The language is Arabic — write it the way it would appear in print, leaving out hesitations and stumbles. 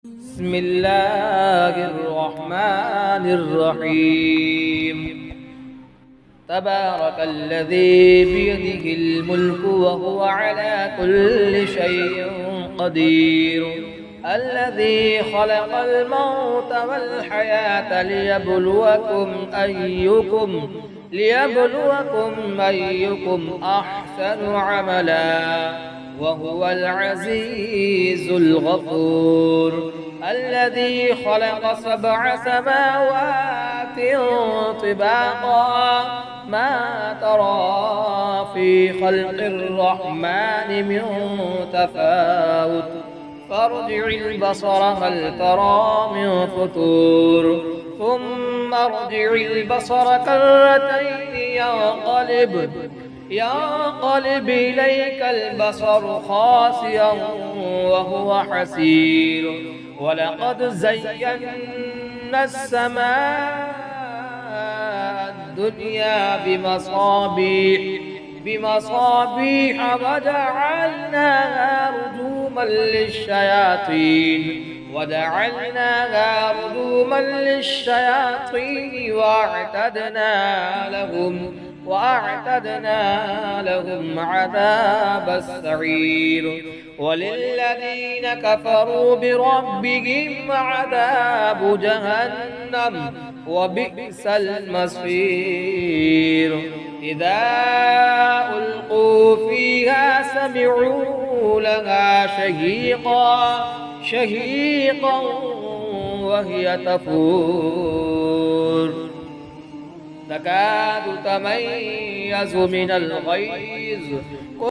بسم الله الرحمن الرحيم. تبارك الذي بيده الملك وهو على كل شيء قدير، الذي خلق الموت والحياة ليبلوكم أيكم أحسن عملا، وهو العزيز الغفور، الذي خلق 7 سماوات طباقا ما ترى في خلق الرحمن من تفاوت، فارجع البصر هل ترى من فطور، ثم ارجع البصر كرتين ينقلب إليك البصر خاسئا وهو حسير، ولقد زينا السماء الدنيا بمصابيح وجعلناها رجوما للشياطين وأعتدنا لهم عذاب السعير، وللذين كفروا بربهم عذاب جهنم وبئس المصير. إذا ألقوا فيها سمعوا لها شهيقا وهي تفور، تكاد تميز من الغيظ